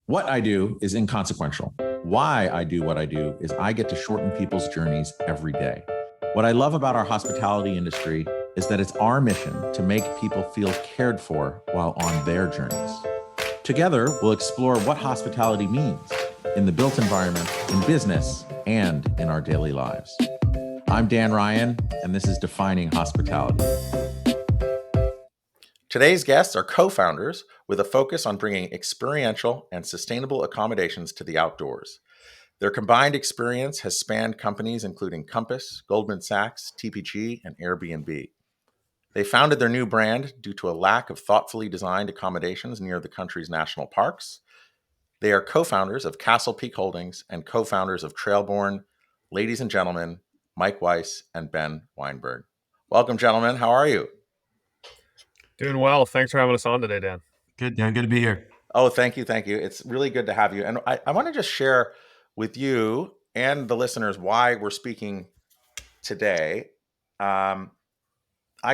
What I do is inconsequential. Why I do what I do is I get to shorten people's journeys every day. What I love about our hospitality industry is that it's our mission to make people feel cared for while on their journeys. Together, we'll explore what hospitality means in the built environment, in business, and in our daily lives. I'm Dan Ryan, and this is Defining Hospitality. Today's guests are co-founders with a focus on bringing experiential and sustainable accommodations to the outdoors. Their combined experience has spanned companies including Compass, Goldman Sachs, TPG, and Airbnb. They founded their new brand due to a lack of thoughtfully designed accommodations near the country's national parks. They are co-founders of Castle Peak Holdings and co-founders of Trailborn. Ladies and gentlemen, Mike Weiss and Ben Weinberg. Welcome, gentlemen. How are you? Doing well. Thanks for having us on today, Dan. Good, Dan. Good to be here. Oh, thank you. Thank you. It's really good to have you. And I want to just share with you and the listeners why we're speaking today. I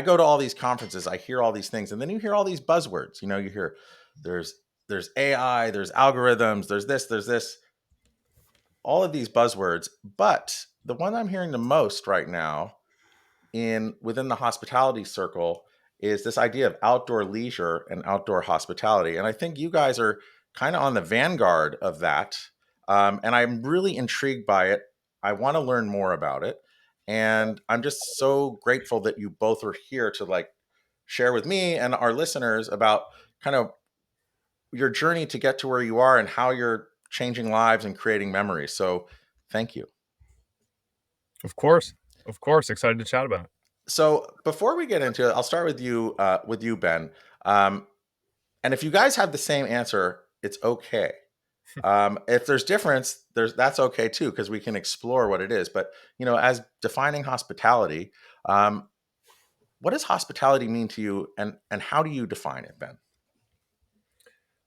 go to all these conferences, I hear all these things, and then you hear all these buzzwords. You know, you hear there's AI, there's algorithms, there's this, all of these buzzwords. But the one I'm hearing the most right now within the hospitality circle is this idea of outdoor leisure and outdoor hospitality. And I think you guys are kind of on the vanguard of that. And I'm really intrigued by it. I want to learn more about it. And I'm just so grateful that you both are here to share with me and our listeners about kind of your journey to get to where you are and how you're changing lives and creating memories. So thank you. Of course. Excited to chat about it. So before we get into it, I'll start with you, Ben. And if you guys have the same answer, it's okay. If there's difference, that's okay too, because we can explore what it is. But as defining hospitality, what does hospitality mean to you, and how do you define it, Ben?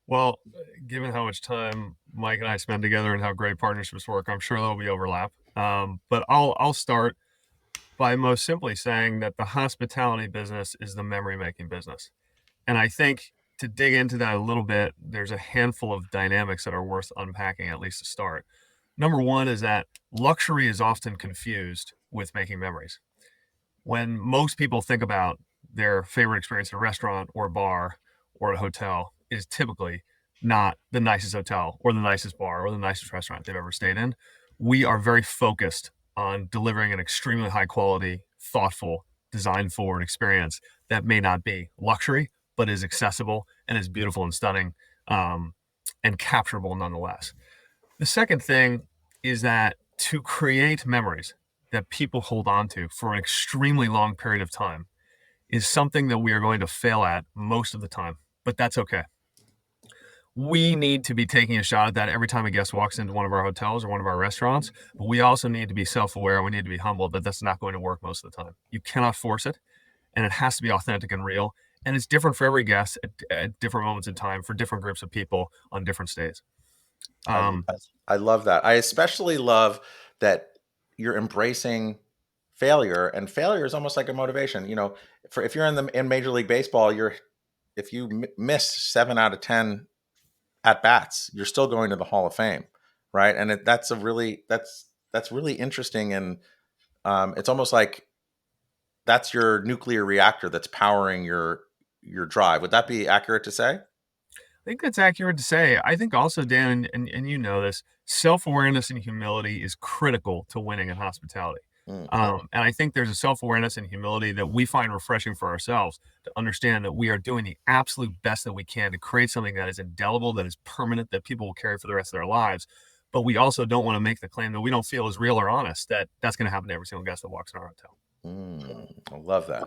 Well, given how much time Mike and I spend together and how great partnerships work, I'm sure there'll be overlap. But I'll start by most simply saying that the hospitality business is the memory-making business. And I think to dig into that a little bit, there's a handful of dynamics that are worth unpacking, at least to start. Number one is that luxury is often confused with making memories. When most people think about their favorite experience at a restaurant or a bar or a hotel, it is typically not the nicest hotel or the nicest bar or the nicest restaurant they've ever stayed in. We are very focused on delivering an extremely high quality, thoughtful, design forward experience that may not be luxury, but is accessible and is beautiful and stunning, and capturable nonetheless. The second thing is that to create memories that people hold on to for an extremely long period of time is something that we are going to fail at most of the time, but that's okay. We need to be taking a shot at that every time a guest walks into one of our hotels or one of our restaurants, but we also need to be self-aware. We need to be humble that that's not going to work most of the time. You cannot force it, and it has to be authentic and real, and it's different for every guest at different moments in time for different groups of people on different stays. I love that. I especially love that you're embracing failure, and failure is almost like a motivation. If you're in Major League Baseball, if you miss 7 out of 10 at bats, you're still going to the Hall of Fame, right? And that's really interesting, and it's almost like that's your nuclear reactor that's powering your drive. Would that be accurate to say? I think that's accurate to say. I think also, Dan, and you know this, self-awareness and humility is critical to winning in hospitality. And I think there's a self-awareness and humility that we find refreshing for ourselves to understand that we are doing the absolute best that we can to create something that is indelible, that is permanent, that people will carry for the rest of their lives. But we also don't want to make the claim that we don't feel is real or honest, that that's going to happen to every single guest that walks in our hotel. I love that.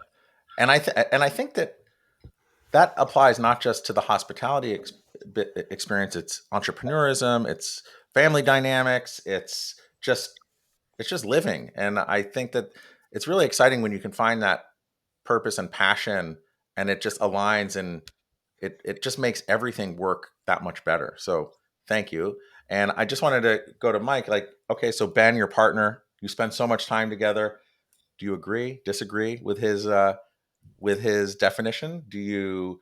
And I think that applies not just to the hospitality experience. It's entrepreneurism, it's family dynamics, it's just living. And I think that it's really exciting when you can find that purpose and passion, and it just aligns, and it just makes everything work that much better. So thank you. And I just wanted to go to Mike, okay, so Ben, your partner, you spend so much time together. Do you agree, disagree with his definition? Do you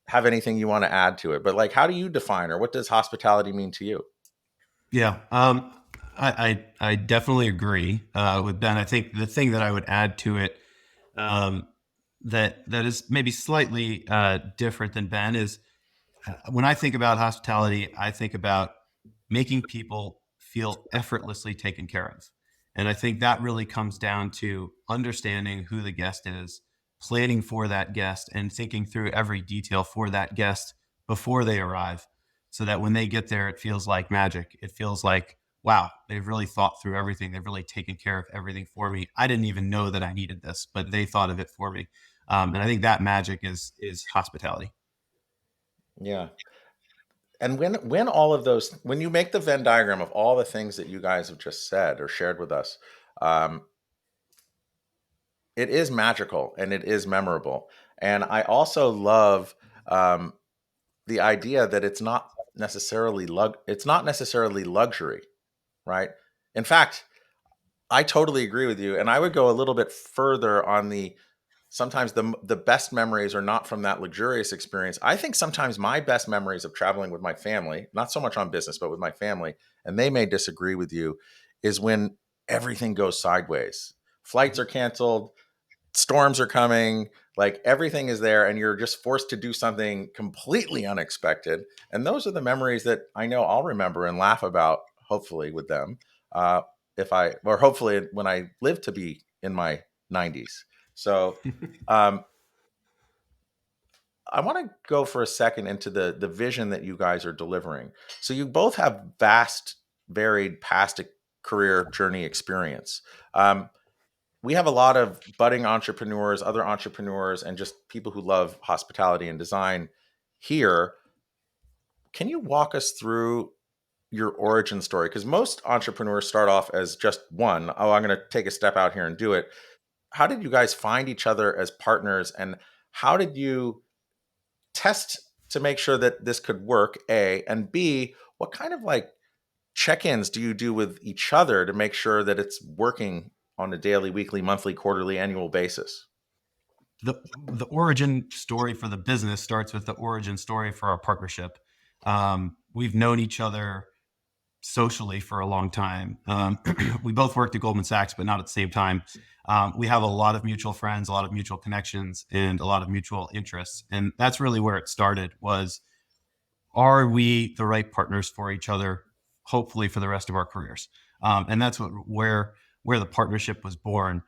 have anything you want to add to it. But like, how do you define, or what does hospitality mean to you? Yeah, I definitely agree with Ben. I think the thing that I would add to it, um, that is maybe slightly different than Ben, is when I think about hospitality, I think about making people feel effortlessly taken care of. And I think that really comes down to understanding who the guest is, planning for that guest, and thinking through every detail for that guest before they arrive, so that when they get there, it feels like magic. It feels like, wow, they've really thought through everything. They've really taken care of everything for me. I didn't even know that I needed this, but they thought of it for me. And I think that magic is hospitality. Yeah. And when all of those, when you make the Venn diagram of all the things that you guys have just said or shared with us, um, it is magical and it is memorable. And I also love um, the idea that it's not necessarily luxury, right? In fact, I totally agree with you, and I would go a little bit further on the sometimes the best memories are not from that luxurious experience. I think sometimes my best memories of traveling with my family, not so much on business, but with my family, and they may disagree with you, is when everything goes sideways. Flights are canceled, storms are coming, like everything is there, and you're just forced to do something completely unexpected. And those are the memories that I know I'll remember and laugh about, hopefully, with them. Uh, if I, or hopefully when I live to be in my 90s. So, um, I want to go for a second into the vision that you guys are delivering. So you both have vast, varied past career journey experience. Um, we have a lot of budding entrepreneurs, other entrepreneurs, and just people who love hospitality and design here. Can you walk us through your origin story? Because most entrepreneurs start off as just one. Oh, I'm going to take a step out here and do it. How did you guys find each other as partners, and how did you test to make sure that this could work? A, and B, what kind of like check-ins do you do with each other to make sure that it's working on a daily, weekly, monthly, quarterly, annual basis? The origin story for the business starts with the origin story for our partnership. We've known each other socially for a long time. We both worked at Goldman Sachs, but not at the same time. We have a lot of mutual friends, a lot of mutual connections, and a lot of mutual interests. And that's really where it started. Was, are we the right partners for each other, hopefully for the rest of our careers? And that's where the partnership was born.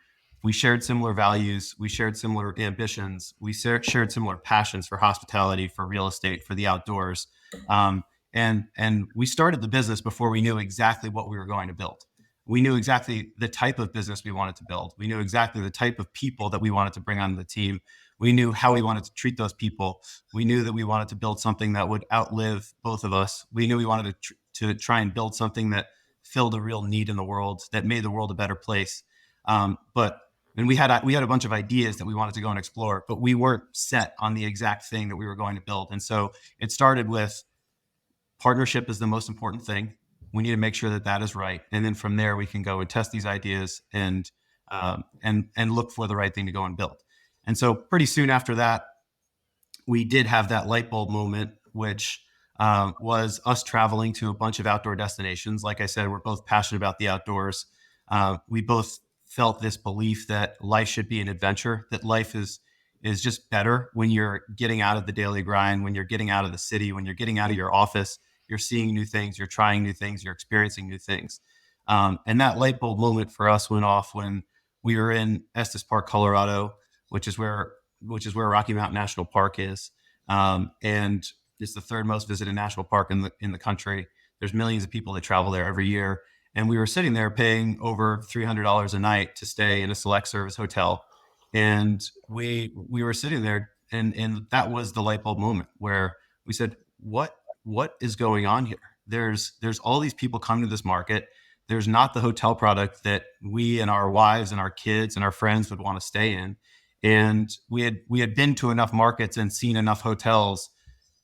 We shared similar values, we shared similar ambitions, we shared similar passions for hospitality, for real estate, for the outdoors. um, and we started the business before we knew exactly what we were going to build. We knew exactly the type of business we wanted to build. We knew exactly the type of people that we wanted to bring on the team. We knew how we wanted to treat those people. We knew that we wanted to build something that would outlive both of us. We knew we wanted to try and build something that filled a real need in the world, that made the world a better place. But and we had a bunch of ideas that we wanted to go and explore, but we weren't set on the exact thing that we were going to build. And so it started with, partnership is the most important thing. We need to make sure that that is right, and then from there we can go and test these ideas and look for the right thing to go and build. And so pretty soon after that, we did have that light bulb moment, which was us traveling to a bunch of outdoor destinations. Like I said, we're both passionate about the outdoors. We both felt this belief that life should be an adventure, that life is just better when you're getting out of the daily grind, when you're getting out of the city, when you're getting out of your office, you're seeing new things, you're trying new things, you're experiencing new things. And that light bulb moment for us went off when we were in Estes Park, Colorado, which is where Rocky Mountain National Park is, and it's the third most visited national park in the country. There's millions of people that travel there every year, and we were sitting there paying over $300 a night to stay in a select service hotel, and we were sitting there, and that was the light bulb moment where we said, what is going on here? There's all these people coming to this market. There's not the hotel product that we and our wives and our kids and our friends would want to stay in. And we had been to enough markets and seen enough hotels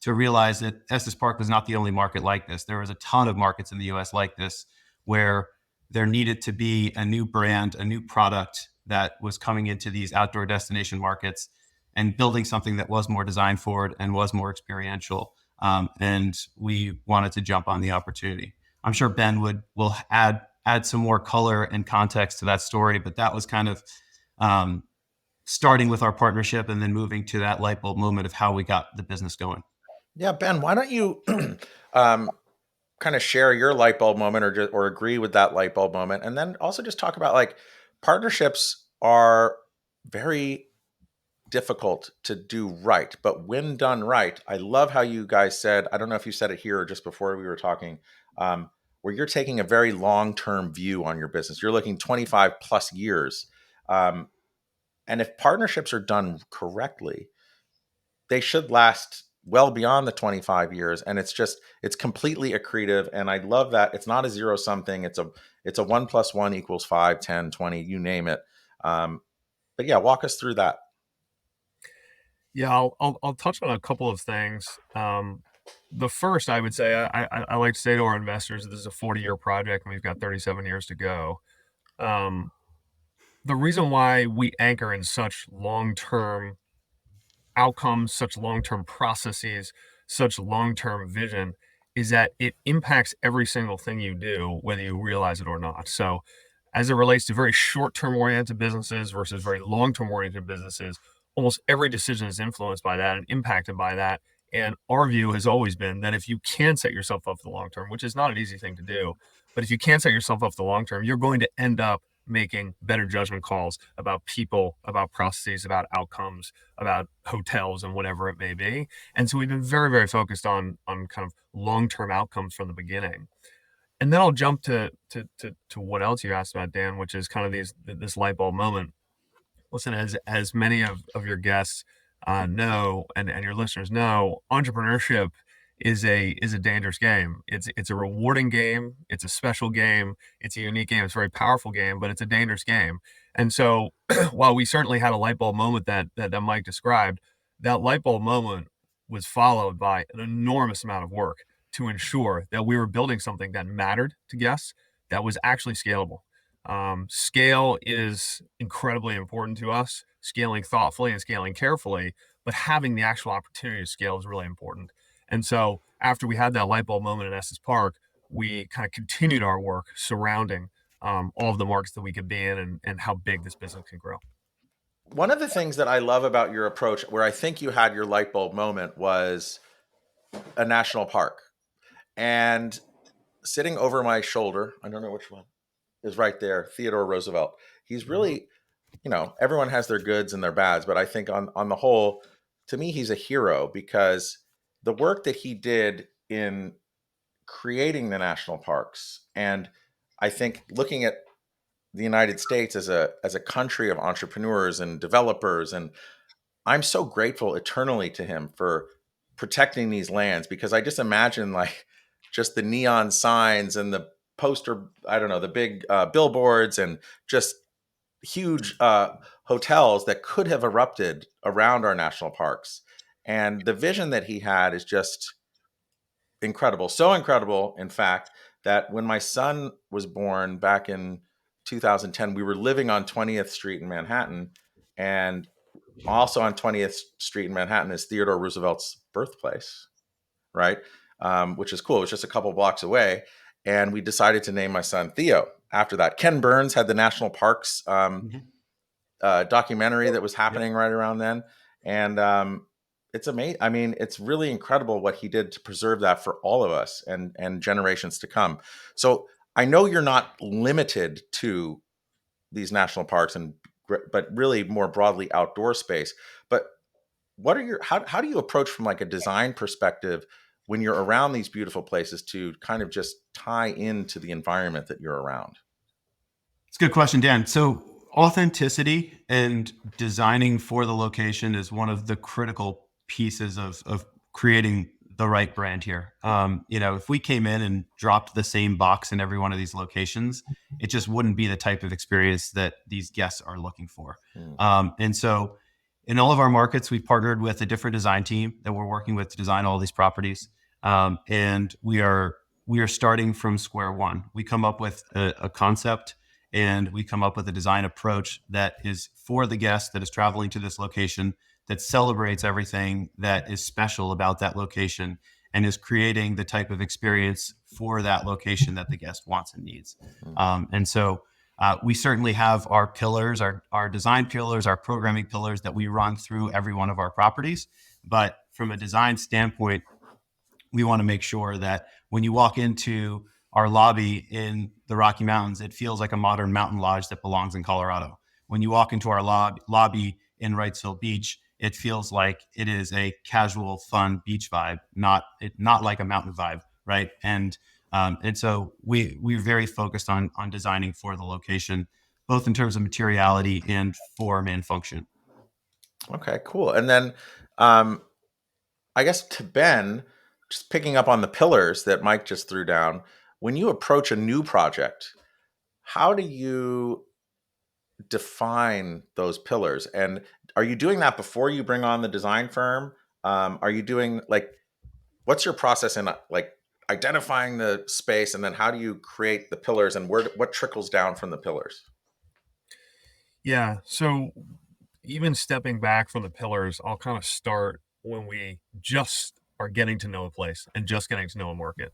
to realize that Estes Park was not the only market like this. There was a ton of markets in the US like this, where there needed to be a new brand, a new product that was coming into these outdoor destination markets and building something that was more design forward and was more experiential. And we wanted to jump on the opportunity. I'm sure Ben will add some more color and context to that story, but that was kind of starting with our partnership and then moving to that light bulb moment of how we got the business going. Yeah, Ben, why don't you kind of share your light bulb moment, or agree with that light bulb moment, and then also just talk about, like, partnerships are very difficult to do right, but when done right, I love how you guys said, I don't know if you said it here or just before we were talking, where you're taking a very long-term view on your business. You're looking 25 plus years. Um, and if partnerships are done correctly, they should last well beyond the 25 years. And it's completely accretive. And I love that it's not a zero sum thing. It's a 1 + 1 = 5, 10, 20, you name it. But yeah, walk us through that. Yeah, I'll touch on a couple of things. The first, I would say, I like to say to our investors, this is a 40-year project, and we've got 37 years to go. The reason why we anchor in such long-term outcomes, such long-term processes, such long-term vision is that it impacts every single thing you do, whether you realize it or not. So as it relates to very short-term oriented businesses versus very long-term oriented businesses, almost every decision is influenced by that and impacted by that. And our view has always been that if you can set yourself up for the long term, which is not an easy thing to do, but if you can set yourself up for the long term, you're going to end up making better judgment calls about people, about processes, about outcomes, about hotels, and whatever it may be. And so we've been very, very focused on kind of long-term outcomes from the beginning. And then I'll jump to what else you asked about, Dan, which is kind of this light bulb moment. Listen, as many of your guests know, and your listeners know, entrepreneurship is a dangerous game. It's a rewarding game. It's a special game. It's a unique game. It's a very powerful game, but it's a dangerous game. And so, while we certainly had a light bulb moment that Mike described, that light bulb moment was followed by an enormous amount of work to ensure that we were building something that mattered to guests, that was actually scalable. Scale is incredibly important to us, scaling thoughtfully and scaling carefully, but having the actual opportunity to scale is really important. And so after we had that light bulb moment in Estes Park, we kind of continued our work surrounding all of the markets that we could be in, and how big this business can grow. One of the things that I love about your approach, where I think you had your light bulb moment, was a national park. And sitting over my shoulder, I don't know which one, is right there, Theodore Roosevelt. He's really, everyone has their goods and their bads, but I think on the whole, to me, he's a hero, because the work that he did in creating the national parks, and I think looking at the United States as a country of entrepreneurs and developers, and I'm so grateful eternally to him for protecting these lands, because I just imagine, like, just the neon signs and the poster, I don't know, the big billboards, and just huge hotels that could have erupted around our national parks. And the vision that he had is just incredible. So incredible, in fact, that when my son was born back in 2010, we were living on 20th Street in Manhattan. And also on 20th Street in Manhattan is Theodore Roosevelt's birthplace, right? Which is cool. It was just a couple blocks away. And we decided to name my son Theo after that. Ken Burns had the National Parks documentary that was happening right around then. And it's amazing. I mean, it's really incredible what he did to preserve that for all of us and generations to come. So I know you're not limited to these national parks, but really more broadly outdoor space. But what are how do you approach, from like a design perspective, when you're around these beautiful places, to kind of just tie into the environment that you're around? It's a good question, Dan. So authenticity and designing for the location is one of the critical pieces of creating the right brand here. If we came in and dropped the same box in every one of these locations, it just wouldn't be the type of experience that these guests are looking for. And so in all of our markets, we've partnered with a different design team that we're working with to design all these properties. And we are starting from square one. We come up with a concept, and we come up with a design approach that is for the guest that is traveling to this location, that celebrates everything that is special about that location and is creating the type of experience for that location that the guest wants and needs. And so we certainly have our pillars, our design pillars, our programming pillars that we run through every one of our properties. But from a design standpoint, we want to make sure that when you walk into our lobby in the Rocky Mountains, it feels like a modern mountain lodge that belongs in Colorado. When you walk into our lobby in Wrightsville Beach, it feels like it is a casual, fun beach vibe, not like a mountain vibe, right? And so we're very focused on designing for the location, both in terms of materiality and form and function. Okay, cool. And then um, I guess to Ben, just picking up on the pillars that Mike just threw down, when you approach a new project, how do you define those pillars? And are you doing that before you bring on the design firm? Are you doing like, what's your process in like identifying the space, and then how do you create the pillars, and what trickles down from the pillars? Yeah. So even stepping back from the pillars, I'll kind of start when we just are getting to know a place and just getting to know a market.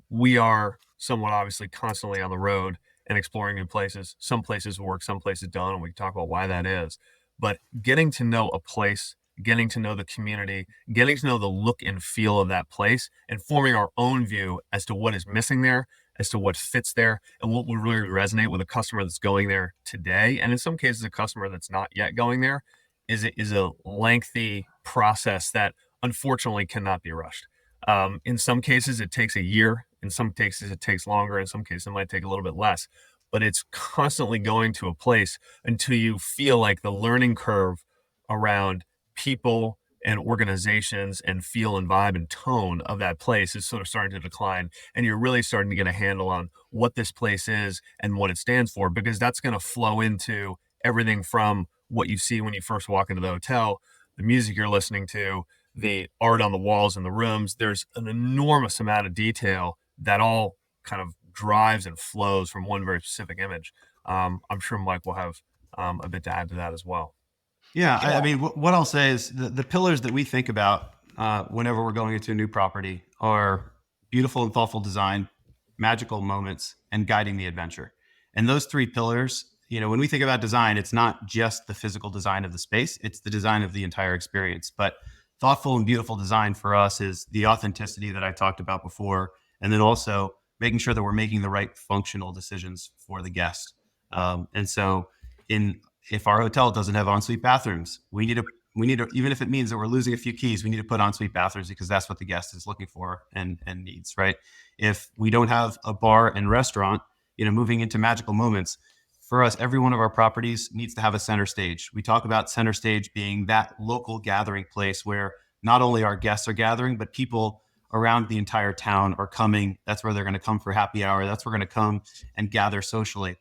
We are somewhat obviously constantly on the road and exploring new places. Some places work, some places don't, and we can talk about why that is. But getting to know a place, getting to know the community, getting to know the look and feel of that place, and forming our own view as to what is missing there, as to what fits there, and what would really resonate with a customer that's going there today. And in some cases, a customer that's not yet going there is a lengthy process that unfortunately cannot be rushed. In some cases, it takes a year. In some cases, it takes longer. In some cases, it might take a little bit less. But it's constantly going to a place until you feel like the learning curve around people and organizations and feel and vibe and tone of that place is sort of starting to decline. And you're really starting to get a handle on what this place is and what it stands for, because that's going to flow into everything from what you see when you first walk into the hotel, the music you're listening to, the art on the walls in the rooms. There's an enormous amount of detail that all kind of drives and flows from one very specific image. I'm sure Mike will have a bit to add to that as well. Yeah, I mean, what I'll say is the pillars that we think about whenever we're going into a new property are beautiful and thoughtful design, magical moments, and guiding the adventure. And those three pillars, when we think about design, it's not just the physical design of the space, it's the design of the entire experience. But thoughtful and beautiful design for us is the authenticity that I talked about before, and then also making sure that we're making the right functional decisions for the guest. And so in if our hotel doesn't have ensuite bathrooms, we need to, even if it means that we're losing a few keys, we need to put ensuite bathrooms because that's what the guest is looking for and needs, right? If we don't have a bar and restaurant, moving into magical moments, for us, every one of our properties needs to have a center stage. We talk about center stage being that local gathering place where not only our guests are gathering, but people around the entire town are coming. That's where they're going to come for happy hour. That's where we're going to come and gather socially.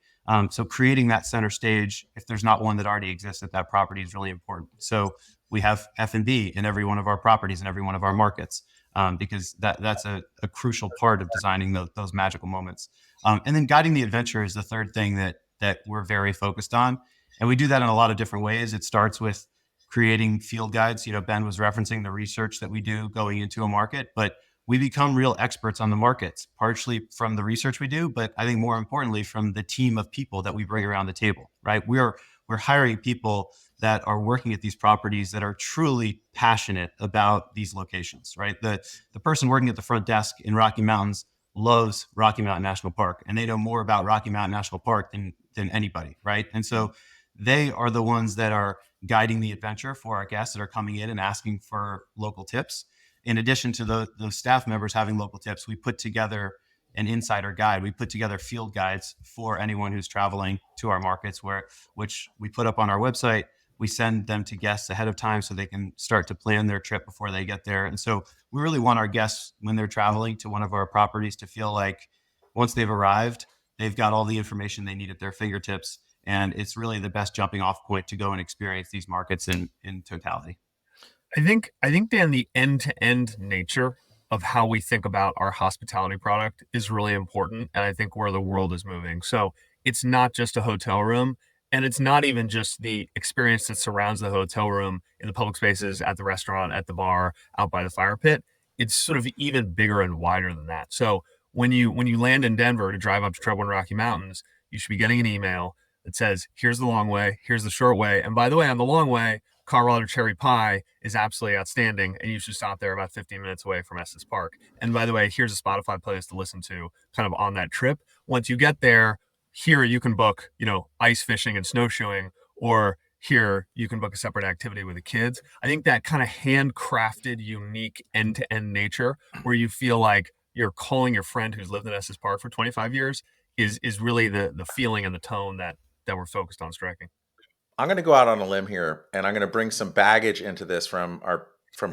So creating that center stage, if there's not one that already exists at that property, is really important. So we have F&B in every one of our properties in every one of our markets, because that's a crucial part of designing those magical moments. And then guiding the adventure is the third thing that we're very focused on. And we do that in a lot of different ways. It starts with creating field guides. Ben was referencing the research that we do going into a market, but we become real experts on the markets, partially from the research we do, but I think more importantly from the team of people that we bring around the table, right? We're hiring people that are working at these properties that are truly passionate about these locations, right? The person working at the front desk in Rocky Mountains loves Rocky Mountain National Park, and they know more about Rocky Mountain National Park than anybody, right? And so they are the ones that are guiding the adventure for our guests that are coming in and asking for local tips. In addition to the staff members having local tips, we put together an insider guide. We put together field guides for anyone who's traveling to our markets, which we put up on our website. We send them to guests ahead of time so they can start to plan their trip before they get there. And so we really want our guests, when they're traveling to one of our properties, to feel like once they've arrived, they've got all the information they need at their fingertips. And it's really the best jumping off point to go and experience these markets in totality. I think, Dan, the end-to-end nature of how we think about our hospitality product is really important, and I think where the world is moving. So it's not just a hotel room, And it's not even just the experience that surrounds the hotel room, in the public spaces, at the restaurant, at the bar, out by the fire pit. It's sort of even bigger and wider than that. So when you land in Denver to drive up to Trailborn Rocky Mountains, you should be getting an email that says, here's the long way, here's the short way. And by the way, on the long way, Colorado cherry pie is absolutely outstanding, and you should stop there about 15 minutes away from Estes Park. And by the way, here's a Spotify playlist to listen to kind of on that trip. Once you get there, here you can book, ice fishing and snowshoeing, or here you can book a separate activity with the kids. I think that kind of handcrafted, unique end-to-end nature, where you feel like you're calling your friend who's lived in Estes Park for 25 years, is really the feeling and the tone that we're focused on striking. I'm going to go out on a limb here, and I'm going to bring some baggage into this from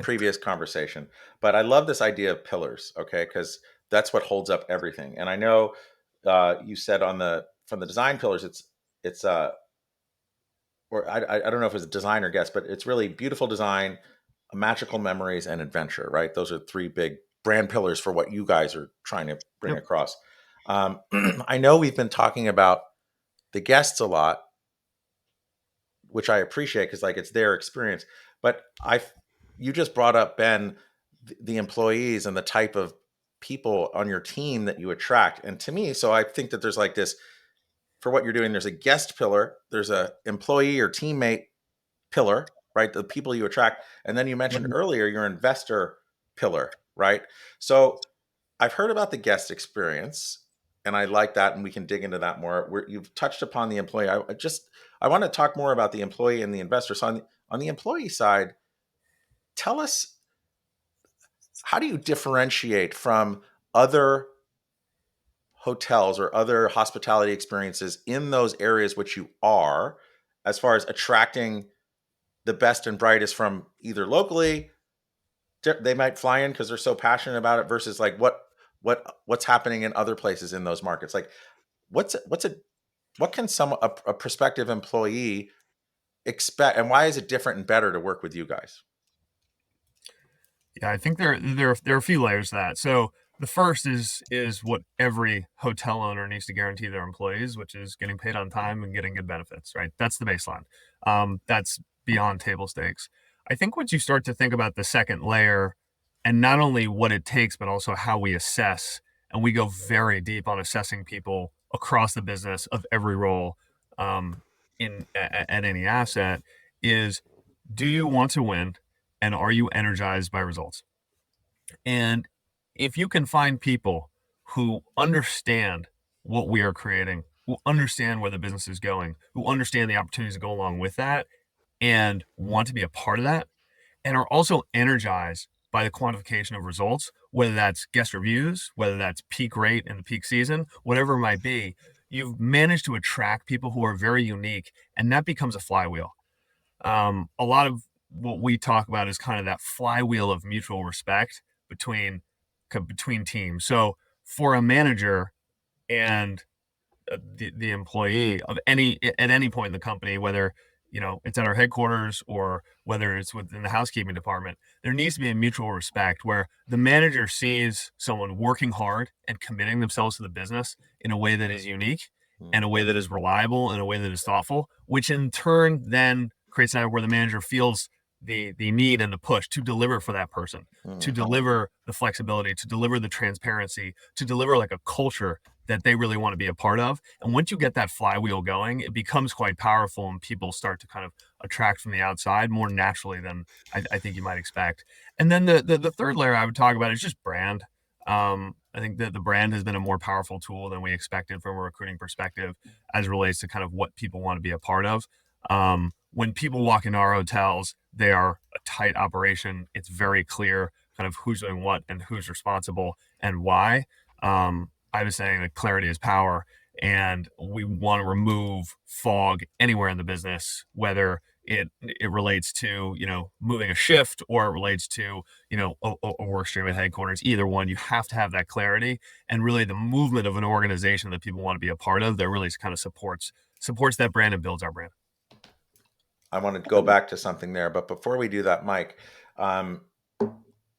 previous conversation. But I love this idea of pillars, okay? Because that's what holds up everything. And I know you said from the design pillars, it's or I don't know if it's design or guest, but it's really beautiful design, magical memories, and adventure, right? Those are three big brand pillars for what you guys are trying to bring Yep. across. I know we've been talking about the guests a lot, which I appreciate because like it's their experience. But you just brought up, Ben, the employees and the type of people on your team that you attract. And to me, so I think that there's like this, for what you're doing, there's a guest pillar, there's a employee or teammate pillar, right? The people you attract. And then you mentioned earlier your investor pillar, right? So I've heard about the guest experience, and I like that, and we can dig into that more. You've touched upon the employee. I want to talk more about the employee and the investor. So on the employee side, tell us, how do you differentiate from other hotels or other hospitality experiences in those areas which you are, as far as attracting the best and brightest from either locally, they might fly in because they're so passionate about it, versus like what's happening in other places in those markets? Like what can a prospective employee expect, and why is it different and better to work with you guys? Yeah, I think there are a few layers to that. So the first is what every hotel owner needs to guarantee their employees, which is getting paid on time and getting good benefits, right? That's the baseline. That's beyond table stakes. I think once you start to think about the second layer, and not only what it takes, but also how we assess, and we go very deep on assessing people across the business of every role, at any asset, is, do you want to win, and are you energized by results? And if you can find people who understand what we are creating, who understand where the business is going, who understand the opportunities that go along with that, and want to be a part of that, and are also energized by the quantification of results, whether that's guest reviews, whether that's peak rate in the peak season, whatever it might be, you've managed to attract people who are very unique, and that becomes a flywheel. A lot of what we talk about is kind of that flywheel of mutual respect between teams. So for a manager and the employee of any at any point in the company, whether it's at our headquarters or whether it's within the housekeeping department, there needs to be a mutual respect where the manager sees someone working hard and committing themselves to the business in a way that is unique, and a way that is reliable, and a way that is thoughtful, which in turn then creates a where the manager feels the need and the push to deliver for that person, to deliver the flexibility, to deliver the transparency, to deliver like a culture that they really want to be a part of. And once you get that flywheel going, it becomes quite powerful, and people start to kind of attract from the outside more naturally than I think you might expect. And then the third layer I would talk about is just brand. I think that the brand has been a more powerful tool than we expected from a recruiting perspective, as it relates to kind of what people want to be a part of. When people walk into our hotels, they are a tight operation. It's very clear kind of who's doing what and who's responsible and why. I was saying that clarity is power, and we want to remove fog anywhere in the business, whether it relates to moving a shift, or it relates to a work stream at headquarters. Either one, you have to have that clarity, and really the movement of an organization that people want to be a part of, that really kind of supports that brand and builds our brand. I want to go back to something there, but before we do that, Mike, um,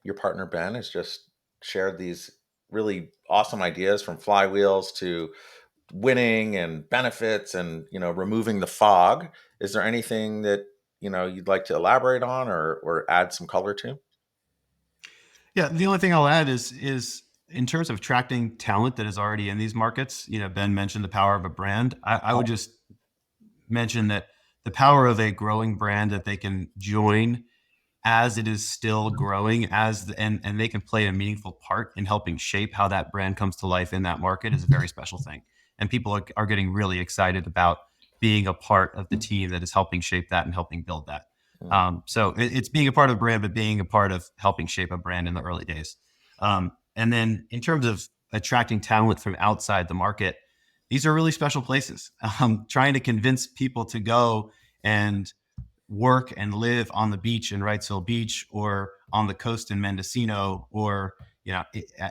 your partner Ben has just shared these really awesome ideas, from flywheels to winning and benefits and, removing the fog. Is there anything that, you'd like to elaborate on or add some color to? Yeah, the only thing I'll add is in terms of attracting talent that is already in these markets. Ben mentioned the power of a brand. I would just mention that the power of a growing brand that they can join as it is still growing, and they can play a meaningful part in helping shape how that brand comes to life in that market is a very special thing. And people are getting really excited about being a part of the team that is helping shape that and helping build that. So it's being a part of a brand, but being a part of helping shape a brand in the early days. And then in terms of attracting talent from outside the market, these are really special places. Trying to convince people to go and work and live on the beach in Wrightsville Beach, or on the coast in Mendocino, or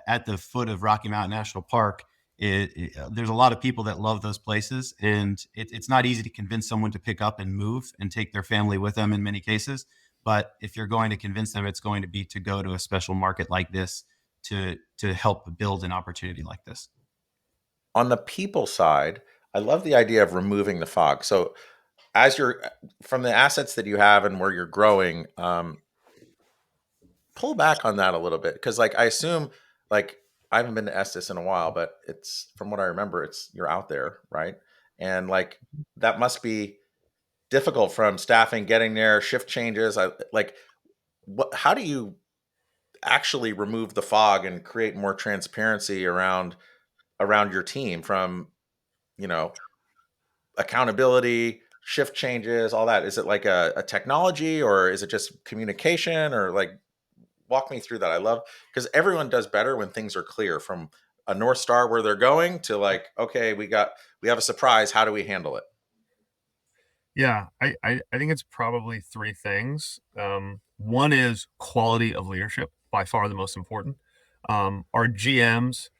at the foot of Rocky Mountain National Park. There's a lot of people that love those places, and it's not easy to convince someone to pick up and move and take their family with them in many cases. But if you're going to convince them, it's going to be to go to a special market like this to help build an opportunity like this. On the people side, I love the idea of removing the fog. So as you're from the assets that you have and where you're growing, pull back on that a little bit, because I assume, like, I haven't been to Estes in a while, but it's, from what I remember, it's, you're out there, right? And that must be difficult, from staffing, getting there, shift changes. How do you actually remove the fog and create more transparency around your team, from you know accountability, shift changes, all that? Is it like a technology, or is it just communication, or walk me through that? I love, because everyone does better when things are clear, from a North Star where they're going to, okay, we have a surprise. How do we handle it? Yeah, I think it's probably three things. One is quality of leadership, by far the most important. Our GMs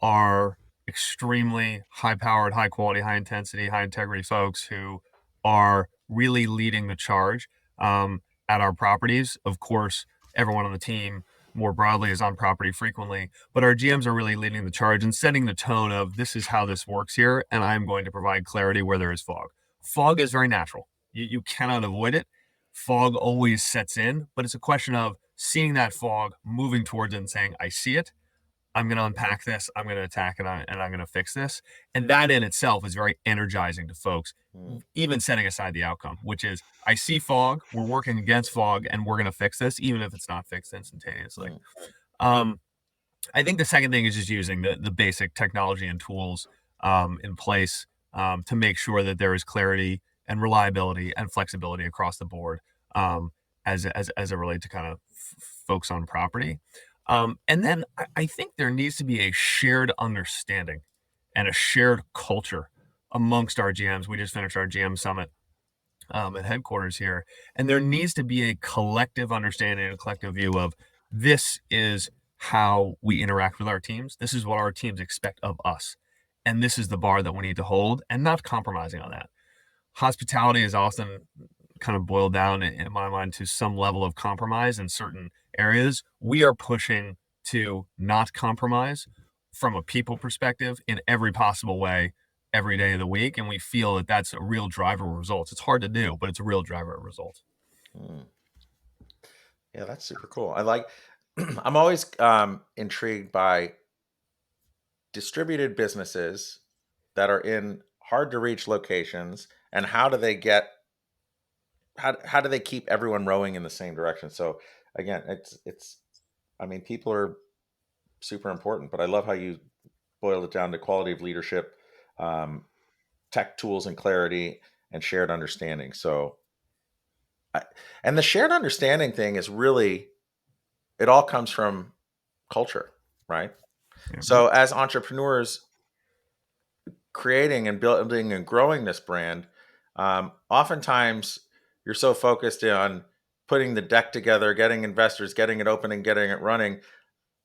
are extremely high powered, high quality, high intensity, high integrity folks who are really leading the charge at our properties. Of course, everyone on the team more broadly is on property frequently, but our GMs are really leading the charge and setting the tone of, this is how this works here, and I'm going to provide clarity where there is fog. Fog is very natural. You cannot avoid it. Fog always sets in, but it's a question of seeing that fog, moving towards it and saying, I see it. I'm going to unpack this. I'm going to attack it, and I'm going to fix this. And that in itself is very energizing to folks, Mm, even setting aside the outcome, which is, I see fog. We're working against fog, and we're going to fix this, even if it's not fixed instantaneously. mm, Um, I think the second thing is just using the basic technology and tools in place to make sure that there is clarity and reliability and flexibility across the board, as it relates to kind of folks on property. And then I think there needs to be a shared understanding and a shared culture amongst our GMs. We just finished our GM summit at headquarters here, and there needs to be a collective understanding and a collective view of, this is how we interact with our teams. This is what our teams expect of us. And this is the bar that we need to hold, and not compromising on that. Hospitality is often kind of boiled down, in my mind, to some level of compromise in certain areas. We are pushing to not compromise from a people perspective in every possible way every day of the week. And we feel that that's a real driver of results. It's hard to do, but it's a real driver of results. mm. Yeah, that's super cool. I'm always intrigued by distributed businesses that are in hard to reach locations, and how do they keep everyone rowing in the same direction? So again, it's I mean, people are super important, but I love how you boiled it down to quality of leadership, um, tech tools and clarity, and shared understanding. So I, and the shared understanding thing is really, it all comes from culture, right? Yeah. So as entrepreneurs creating and building and growing this brand, oftentimes you're so focused on putting the deck together, getting investors, getting it open, and getting it running.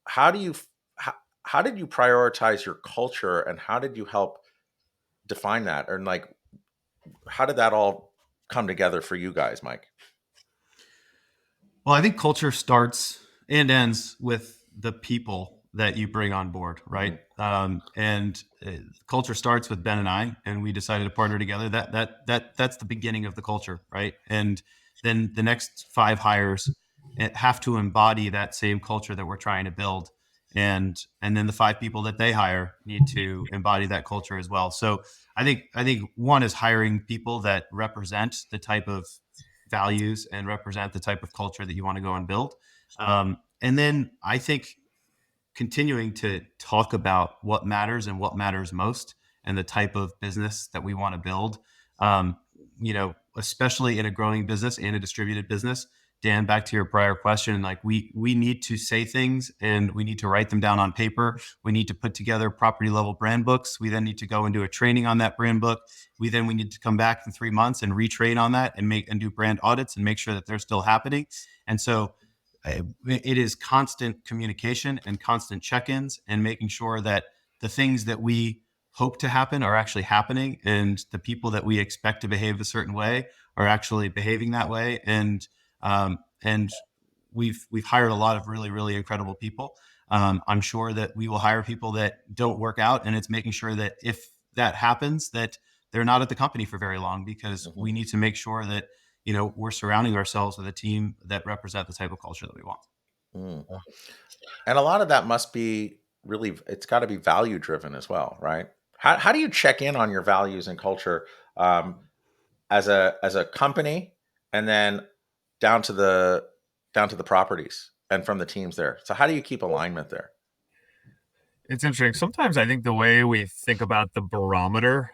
How do you how, how did you prioritize your culture, and how did you help define that? And how did that all come together for you guys, Mike? Well, I think culture starts and ends with the people that you bring on board, right? And culture starts with Ben and I, and we decided to partner together. That's the beginning of the culture, right? And then the next 5 hires have to embody that same culture that we're trying to build, and then the 5 people that they hire need to embody that culture as well. So I think one is hiring people that represent the type of values and represent the type of culture that you want to go and build. And then I think continuing to talk about what matters and what matters most and the type of business that we want to build. Especially in a growing business and a distributed business. Dan, back to your prior question, like we need to say things and we need to write them down on paper. We need to put together property level brand books. We then need to go and do a training on that brand book. We need to come back in 3 months and retrain on that and do brand audits and make sure that they're still happening. And so it is constant communication and constant check-ins and making sure that the things that we hope to happen are actually happening, and the people that we expect to behave a certain way are actually behaving that way. And we've hired a lot of really, really incredible people. I'm sure that we will hire people that don't work out, and it's making sure that if that happens, that they're not at the company for very long, because we need to make sure that we're surrounding ourselves with a team that represent the type of culture that we want. And a lot of that must be really, it's got to be value driven as well, right? How do you check in on your values and culture as a company, and then down to the properties and from the teams there? So how do you keep alignment there? It's interesting. Sometimes I think the way we think about the barometer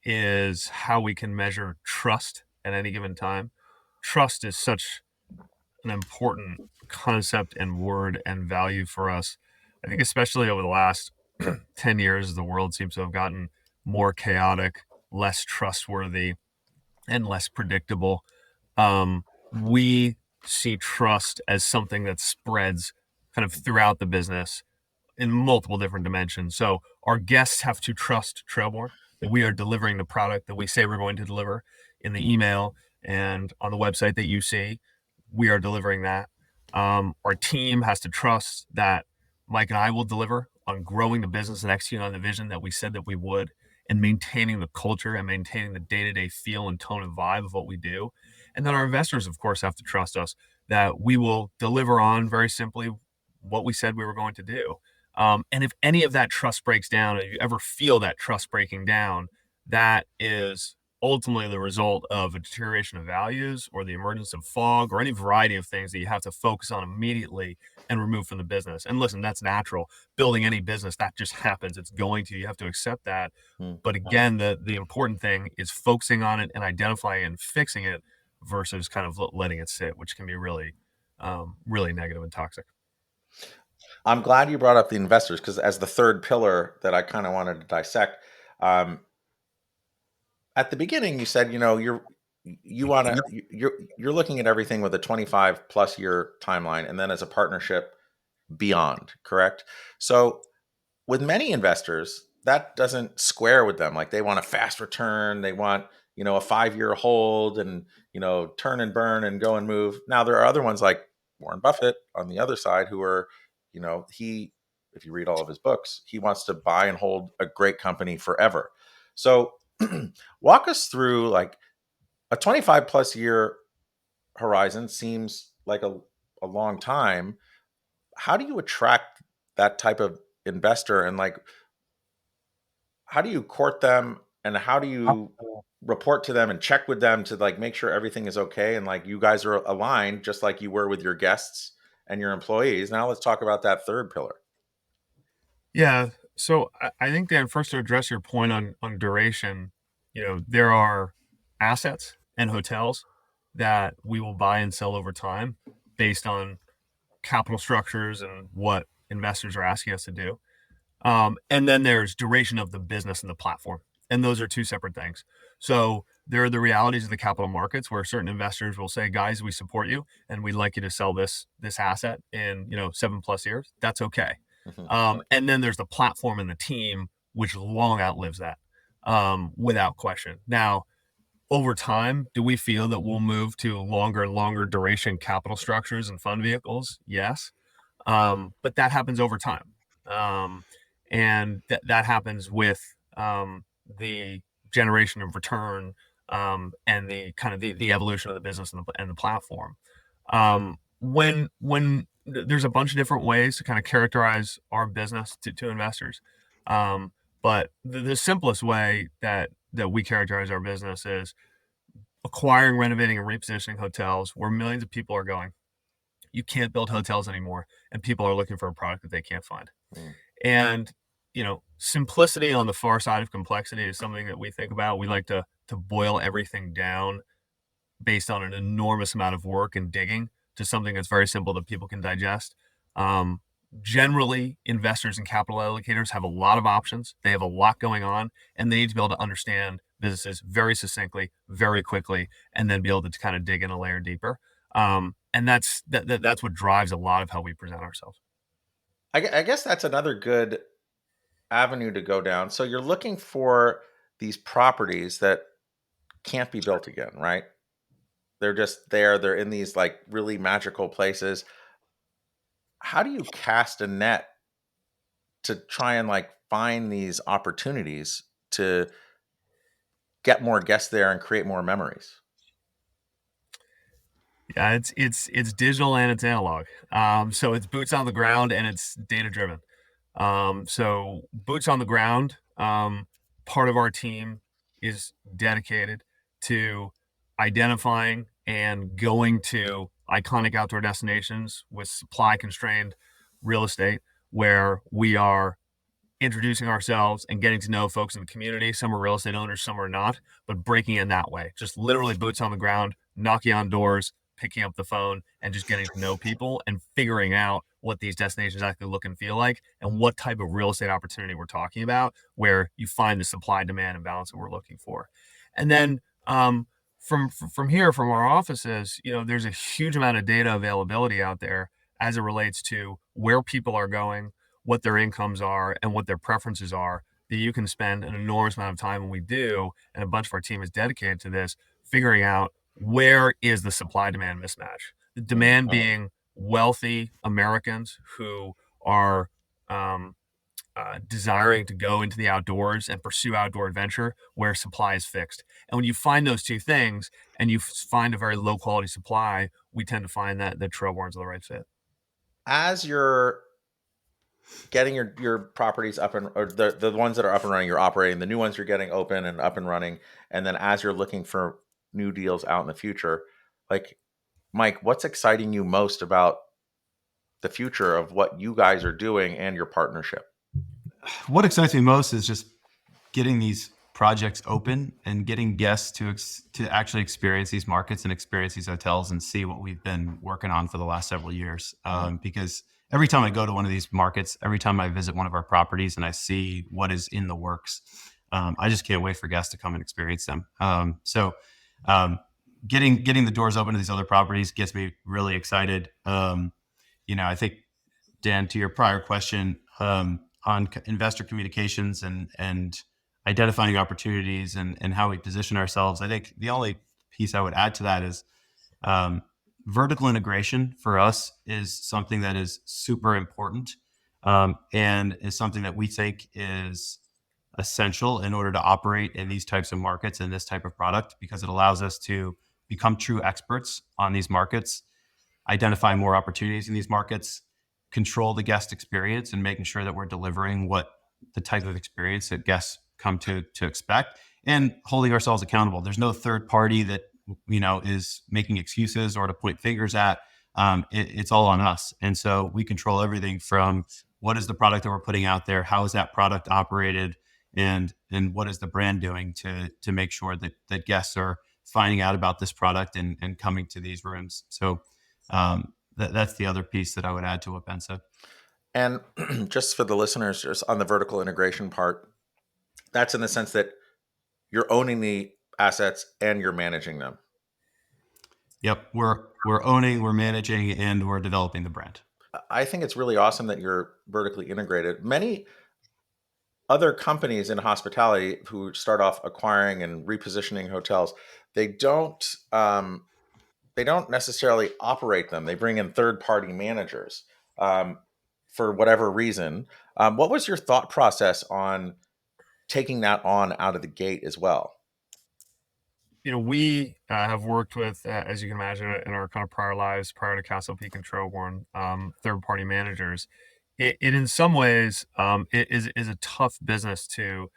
is how we can measure trust at any given time. Trust is such an important concept and word and value for us. I think especially over the last 10 years, the world seems to have gotten more chaotic, less trustworthy, and less predictable. We see trust as something that spreads kind of throughout the business in multiple different dimensions. So our guests have to trust Trailborn, that we are delivering the product that we say we're going to deliver in the email and on the website that you see. We are delivering that. Our team has to trust that Mike and I will deliver on growing the business and executing on the vision that we said that we would, and maintaining the culture and maintaining the day-to-day feel and tone and vibe of what we do. And then our investors, of course, have to trust us that we will deliver on, very simply, what we said we were going to do. And if any of that trust breaks down, if you ever feel that trust breaking down, that is ultimately the result of a deterioration of values or the emergence of fog or any variety of things that you have to focus on immediately and remove from the business. And listen, that's natural. Building any business, that just happens. It's going to. You have to accept that. But again, the important thing is focusing on it and identifying and fixing it versus kind of letting it sit, which can be really, really negative and toxic. I'm glad you brought up the investors, because as the third pillar that I kind of wanted to dissect, at the beginning you said, you're looking at everything with a 25 plus year timeline, and then as a partnership beyond, correct? So with many investors, that doesn't square with them. Like, they want a fast return, they want a 5-year hold, and turn and burn and go and move. Now there are other ones like Warren Buffett on the other side, who are, if you read all of his books, he wants to buy and hold a great company forever. So walk us through, like, a 25 plus year horizon seems like a long time. How do you attract that type of investor, and, like, how do you court them, and how do you report to them and check with them to, like, make sure everything is okay, and, like, you guys are aligned just like you were with your guests and your employees? Now let's talk about that third pillar. Yeah. So I think, Dan, first, to address your point on duration, there are assets and hotels that we will buy and sell over time based on capital structures and what investors are asking us to do. And then there's duration of the business and the platform. And those are two separate things. So there are the realities of the capital markets, where certain investors will say, guys, we support you and we'd like you to sell this asset in 7+ years. That's okay. And then there's the platform and the team, which long outlives that, without question. Now, over time, do we feel that we'll move to longer and longer duration capital structures and fund vehicles? Yes. But that happens over time. And that happens with the generation of return, and the kind of the evolution of the business and the platform. When there's a bunch of different ways to kind of characterize our business to investors, but the simplest way that we characterize our business is acquiring, renovating, and repositioning hotels where millions of people are going. You can't build hotels anymore, and people are looking for a product that they can't find. Mm. And simplicity on the far side of complexity is something that we think about. We like to boil everything down based on an enormous amount of work and digging to something that's very simple that people can digest. Um, Generally, investors and capital allocators have a lot of options. They have a lot going on, and they need to be able to understand businesses very succinctly, very quickly, and then be able to kind of dig in a layer deeper. And that's what drives a lot of how we present ourselves. I guess that's another good avenue to go down. So you're looking for these properties that can't be built again, right? They're just there. They're in these like really magical places. How do you cast a net to try and like find these opportunities to get more guests there and create more memories? Yeah, it's digital and it's analog. So it's boots on the ground and it's data driven. So boots on the ground. Part of our team is dedicated to identifying and going to iconic outdoor destinations with supply constrained real estate where we are introducing ourselves and getting to know folks in the community. Some are real estate owners, some are not, but breaking in that way, just literally boots on the ground, knocking on doors, picking up the phone, and just getting to know people and figuring out what these destinations actually look and feel like and what type of real estate opportunity we're talking about, where you find the supply demand imbalance that we're looking for. And then from here, from our offices, there's a huge amount of data availability out there as it relates to where people are going, what their incomes are, and what their preferences are, that you can spend an enormous amount of time, and we do, and a bunch of our team is dedicated to this, figuring out where is the supply demand mismatch. The demand Mhm. being wealthy Americans who are desiring to go into the outdoors and pursue outdoor adventure where supply is fixed. And when you find those two things and you find a very low quality supply, we tend to find that the Trailborns are the right fit. As you're getting your properties up and or the ones that are up and running, you're operating. The new ones you're getting open and up and running, and then as you're looking for new deals out in the future, like Mike, what's exciting you most about the future of what you guys are doing and your partnership? What excites me most is just getting these projects open and getting guests to actually experience these markets and experience these hotels and see what we've been working on for the last several years. Mm. Because every time I go to one of these markets, every time I visit one of our properties and I see what is in the works, I just can't wait for guests to come and experience them. Um, getting the doors open to these other properties gets me really excited. I think, Dan, to your prior question, on investor communications and identifying opportunities and how we position ourselves, I think the only piece I would add to that is um, vertical integration for us is something that is super important, and is something that we think is essential in order to operate in these types of markets and this type of product, because it allows us to become true experts on these markets, identify more opportunities in these markets, control the guest experience, and making sure that we're delivering what the type of experience that guests come to expect, and holding ourselves accountable. There's no third party that is making excuses or to point fingers at. It's all on us, and so we control everything from what is the product that we're putting out there, how is that product operated, and what is the brand doing to make sure that guests are finding out about this product and coming to these rooms. So that's the other piece that I would add to what Ben said. And just for the listeners, just on the vertical integration part, that's in the sense that you're owning the assets and you're managing them. Yep, we're owning, we're managing, and we're developing the brand. I think it's really awesome that you're vertically integrated. Many other companies in hospitality who start off acquiring and repositioning hotels, they don't um, they don't necessarily operate them. They bring in third party managers. Um, for whatever reason. What was your thought process on taking that on out of the gate as well? We have worked with, as you can imagine, in our kind of prior lives, prior to Castle Peak and Trailborn, third-party managers. It in some ways it is a tough business to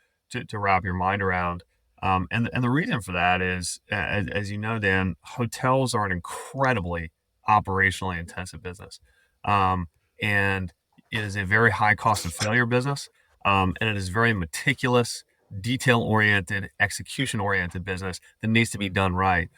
wrap your mind around. And the reason for that is, as you know, Dan, hotels are an incredibly operationally intensive business, and it is a very high cost of failure business, and it is very meticulous, detail-oriented, execution-oriented business that needs to be done right.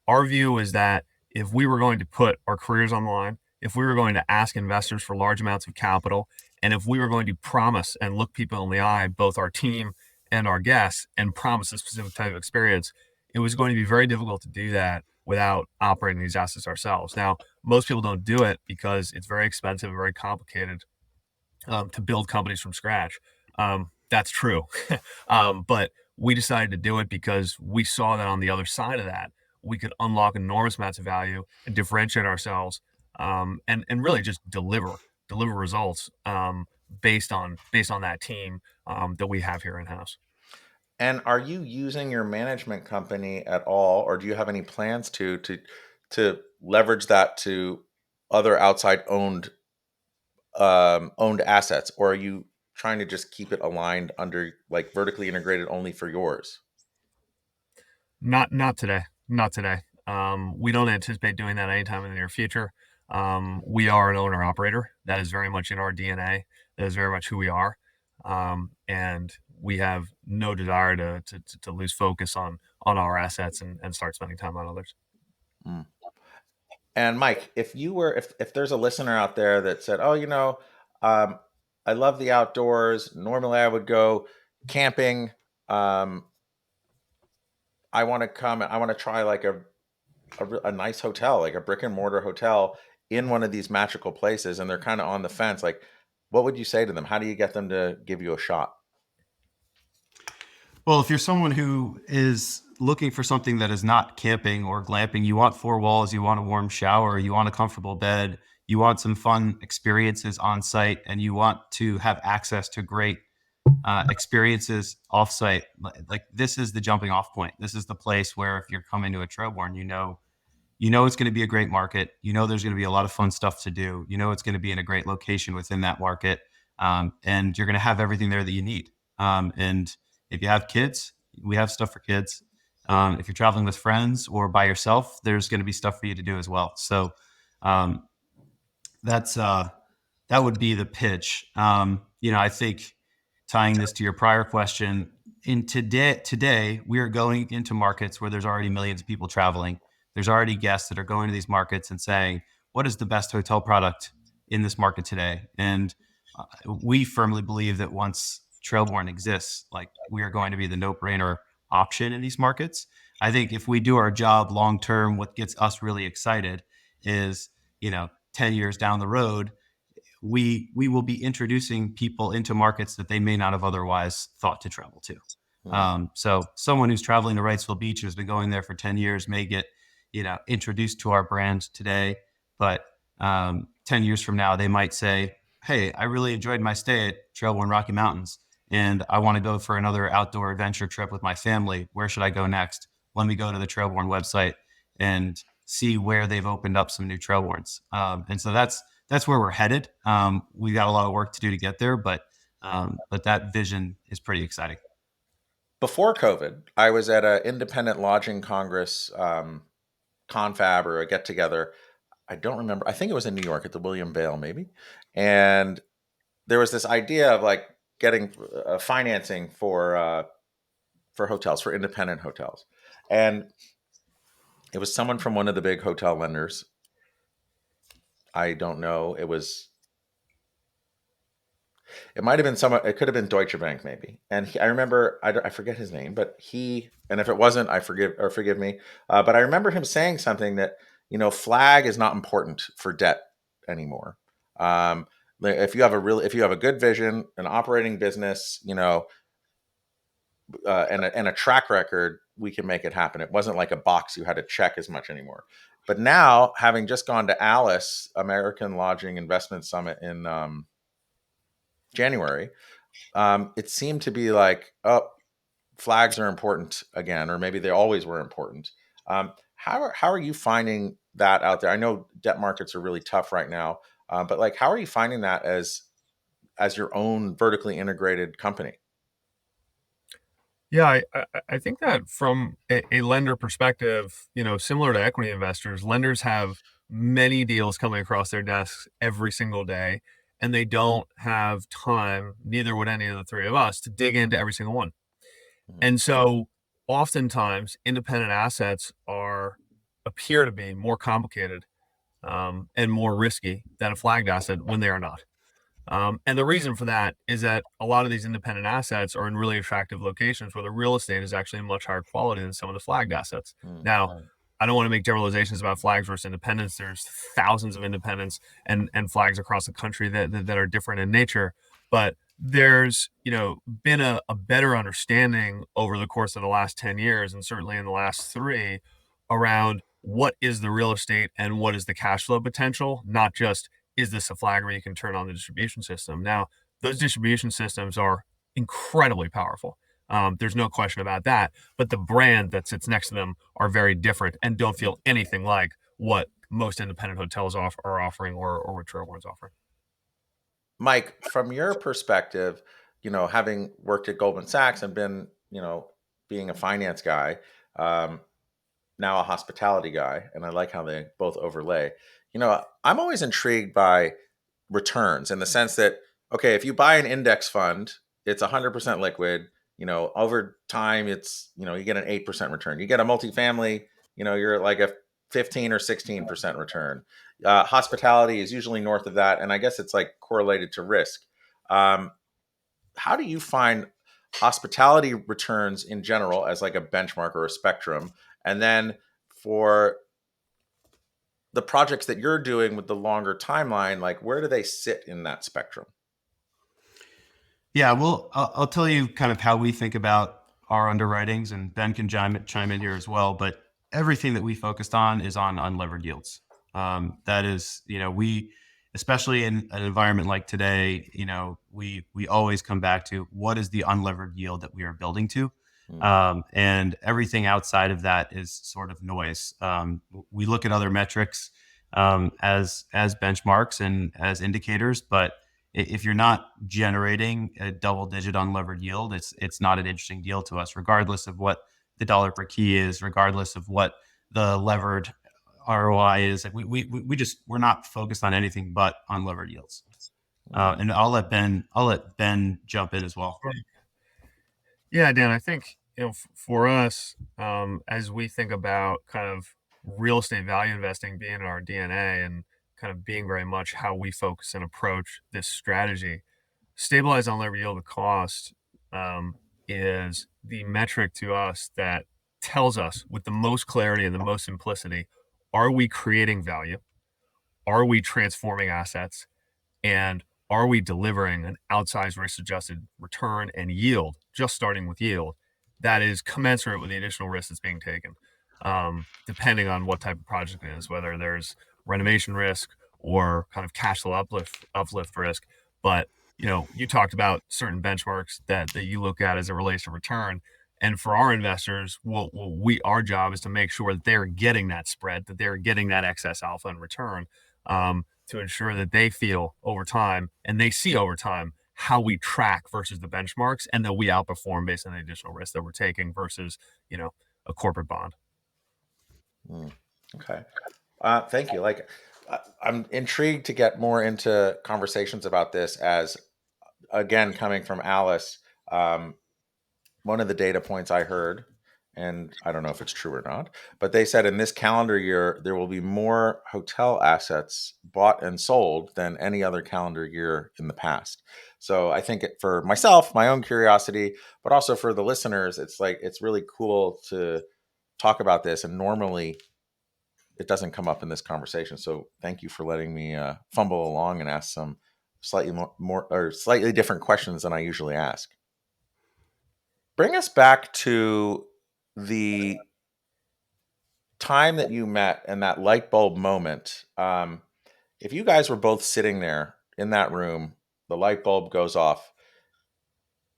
Our view is that if we were going to put our careers on the line, if we were going to ask investors for large amounts of capital, and if we were going to promise and look people in the eye, both our team and our guests, and promise a specific type of experience, it was going to be very difficult to do that without operating these assets ourselves. Now, most people don't do it because it's very expensive and very complicated to build companies from scratch. That's true. But we decided to do it because we saw that on the other side of that, we could unlock enormous amounts of value and differentiate ourselves, and really just deliver results, based on that team that we have here in house. And are you using your management company at all, or do you have any plans to leverage that to other outside owned assets, or are you trying to just keep it aligned under like vertically integrated only for yours? Not today. Not today. We don't anticipate doing that anytime in the near future. We are an owner operator. That is very much in our DNA. That is very much who we are. And we have no desire to lose focus on our assets and start spending time on others. Mm. And Mike, if there's a listener out there that said, "Oh, um, I love the outdoors. Normally, I would go camping. Um, I want to come. I want to try like a nice hotel, like a brick and mortar hotel in one of these magical places," and they're kind of on the fence. Like, what would you say to them? How do you get them to give you a shot? Well, if you're someone who is looking for something that is not camping or glamping, you want four walls, you want a warm shower, you want a comfortable bed, you want some fun experiences on site, and you want to have access to great experiences offsite. Like this is the jumping off point. This is the place where if you're coming to a Trailborn, you know it's going to be a great market. You know there's going to be a lot of fun stuff to do. You know it's going to be in a great location within that market, and you're going to have everything there that you need. And if you have kids, we have stuff for kids. If you're traveling with friends or by yourself, there's going to be stuff for you to do as well. So um, that's that would be the pitch. I think tying this to your prior question, in today we are going into markets where there's already millions of people traveling. There's already guests that are going to these markets and saying, "What is the best hotel product in this market today?" And we firmly believe that once Trailborn exists, like we are going to be the no-brainer option in these markets. I think if we do our job long term, what gets us really excited is, 10 years down the road, we will be introducing people into markets that they may not have otherwise thought to travel to. Hmm. So someone who's traveling to Wrightsville Beach and has been going there for 10 years may get, introduced to our brand today, but 10 years from now, they might say, "Hey, I really enjoyed my stay at Trailborn Rocky Mountains and I want to go for another outdoor adventure trip with my family. Where should I go next? Let me go to the Trailborn website and see where they've opened up some new Trailborns." And so that's where we're headed. We got a lot of work to do to get there, but that vision is pretty exciting. Before COVID, I was at an independent lodging congress, confab or a get together. I don't remember. I think it was in New York at the William Vale, maybe. And there was this idea of like getting financing for hotels, for independent hotels, and it was someone from one of the big hotel lenders. I don't know. It might have been someone. It could have been Deutsche Bank, maybe. And I remember. I forget his name, but he. And if it wasn't, I forgive me. But I remember him saying something that flag is not important for debt anymore. If you have a good vision, an operating business, and a track record, we can make it happen. It wasn't like a box you had to check as much anymore. But now, having just gone to Alice, American Lodging Investment Summit in January, it seemed to be like, oh, flags are important again, or maybe they always were important. How are you finding that out there? I know debt markets are really tough right now, but like, how are you finding that as your own vertically integrated company? Yeah, I think that from a lender perspective, similar to equity investors, lenders have many deals coming across their desks every single day, and they don't have time, neither would any of the three of us, to dig into every single one. Mhm. And so oftentimes independent assets appear to be more complicated and more risky than a flagged asset when they are not. And the reason for that is that a lot of these independent assets are in really attractive locations where the real estate is actually much higher quality than some of the flagged assets. Now, Right. I don't want to make generalizations about flags versus independents. There's thousands of independents and flags across the country that are different in nature, but there's been a better understanding over the course of the last 10 years, and certainly in the last three, around what is the real estate and what is the cash flow potential, not just is this a flag where you can turn on the distribution system. Now, those distribution systems are incredibly powerful. There's no question about that. But the brand that sits next to them are very different and don't feel anything like what most independent hotels are offering, or what Trailborn's offering. Mike, from your perspective, having worked at Goldman Sachs and been, being a finance guy, um, now a hospitality guy, and I like how they both overlay. I'm always intrigued by returns in the sense that, okay, if you buy an index fund, it's 100% liquid. Over time, you get an 8% return. You get a multifamily, you're at like a 15 or 16% return. Hospitality is usually north of that, and I guess it's like correlated to risk. Um, how do you find hospitality returns in general as like a benchmark or a spectrum? And then for the projects that you're doing with the longer timeline, like where do they sit in that spectrum? Yeah, well, I'll tell you kind of how we think about our underwritings, and Ben can chime in here as well. But everything that we focused on is on unlevered yields. That is, we, especially in an environment like today, we always come back to what is the unlevered yield that we are building to, Mm, and everything outside of that is sort of noise. We look at other metrics as benchmarks and as indicators, but if you're not generating a double digit unlevered yield, it's not an interesting deal to us, regardless of what the dollar per key is, regardless of what the levered ROI is. Like we're not focused on anything but unlevered yields. mm, And I'll let Ben jump in as well. Yeah, Dan, I think, for us, as we think about kind of real estate value investing being in our DNA and kind of being very much how we focus and approach this strategy, stabilized unlevered yield of cost is the metric to us that tells us with the most clarity and the most simplicity, are we creating value? Are we transforming assets? And are we delivering an outsized risk adjusted return and yield, just starting with yield, that is commensurate with the additional risk that's being taken, depending on what type of project it is, whether there's renovation risk or kind of cash flow uplift risk. But you talked about certain benchmarks that you look at as it relates to return. And for our investors, our job is to make sure that they're getting that spread, that they're getting that excess alpha in return, to ensure that they feel over time and they see over time how we track versus the benchmarks, and that we outperform based on the additional risk that we're taking versus, you know, a corporate bond. mm. Okay. Thank you. Like, I'm intrigued to get more into conversations about this as, again, coming from Alice. Um, One of the data points I heard, and I don't know if it's true or not, but they said in this calendar year, there will be more hotel assets bought and sold than any other calendar year in the past. So I think for myself, my own curiosity, but also for the listeners, it's like, it's really cool to talk about this. And normally it doesn't come up in this conversation. So thank you for letting me fumble along and ask some slightly more or slightly different questions than I usually ask. Bring us back to the time that you met and that light bulb moment. If you guys were both sitting there in that room the light bulb goes off.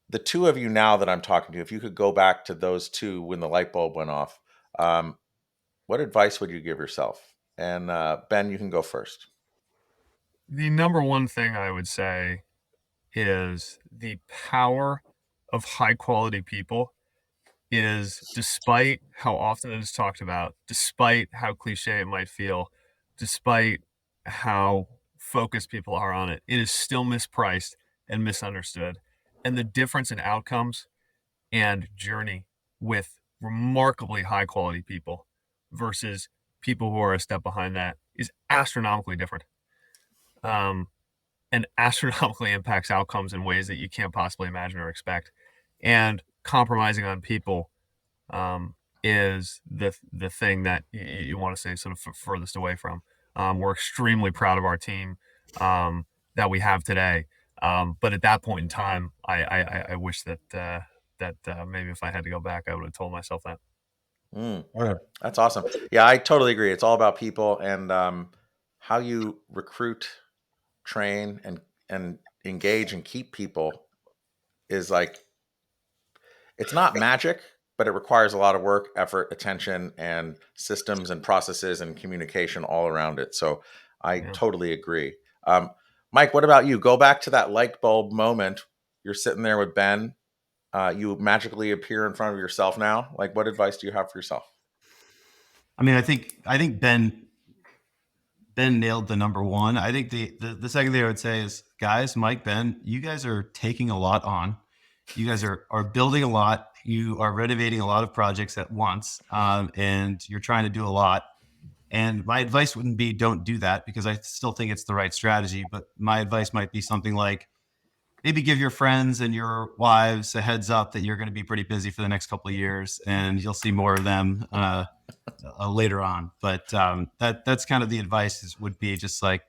The two of you now that I'm talking to, if you could go back to those two when the light bulb went off, what advice would you give yourself? And Ben, you can go first. The number one thing I would say is the power of high quality people is, despite how often it is talked about, despite how cliche it might feel, despite how focused people are on it, it is still mispriced and misunderstood. And the difference in outcomes and journey with remarkably high quality people versus people who are a step behind that is astronomically different. And astronomically impacts outcomes in ways that you can't possibly imagine or expect. And compromising on people is the thing that you want to say sort of furthest away from. We're extremely proud of our team that we have today. But at that point in time, I wish that maybe if I had to go back, I would have told myself that. That's awesome. Yeah, I totally agree. It's all about people and how you recruit, train, and engage and keep people is like, it's not magic, but it requires a lot of work, effort, attention, and systems and processes and communication all around it. So I totally agree. Mike, what about you? Go back to that light bulb moment. You're sitting there with Ben. You magically appear in front of yourself now. Like, what advice do you have for yourself? I mean, I think Ben nailed the number one. I think the second thing I would say is, guys, Mike, Ben, you guys are taking a lot on. You guys are building a lot. You are renovating a lot of projects at once, and you're trying to do a lot. And my advice wouldn't be don't do that, because I still think it's the right strategy. But my advice might be something like, maybe give your friends and your wives a heads up that you're going to be pretty busy for the next couple of years, and you'll see more of them later on. But that's kind of the advice, would be just like,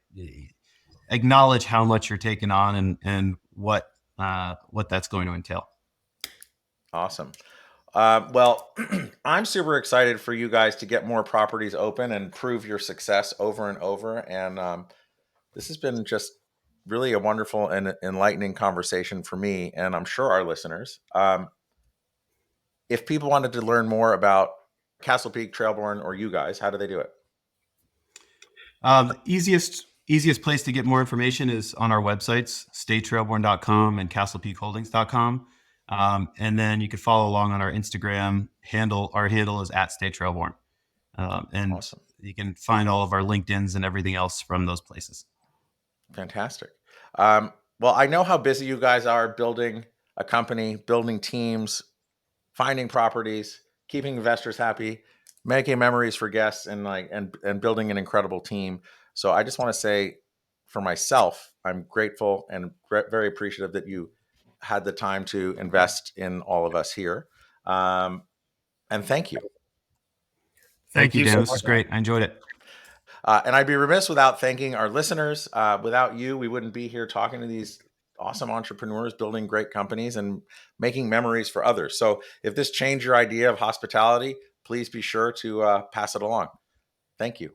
acknowledge how much you're taking on and what that's going to entail. Awesome. Well, I'm super excited for you guys to get more properties open and prove your success over and over. And this has been just really a wonderful and enlightening conversation for me, and I'm sure our listeners. If people wanted to learn more about Castle Peak, Trailborn, or you guys, how do they do it? The easiest place to get more information is on our websites, statetrailborn.com and castlepeakholdings.com. And then you can follow along on our Instagram handle. Our handle is @statetrailborn. And awesome. You can find all of our LinkedIns and everything else from those places. Fantastic. Well, I know how busy you guys are building a company, building teams, finding properties, keeping investors happy, making memories for guests, and building an incredible team. So I just want to say, for myself, I'm grateful and very appreciative that you had the time to invest in all of us here. And thank you. Thank you, Dan. This is great. I enjoyed it. And I'd be remiss without thanking our listeners. Without you, we wouldn't be here talking to these awesome entrepreneurs, building great companies and making memories for others. So if this changed your idea of hospitality, please be sure to pass it along. Thank you.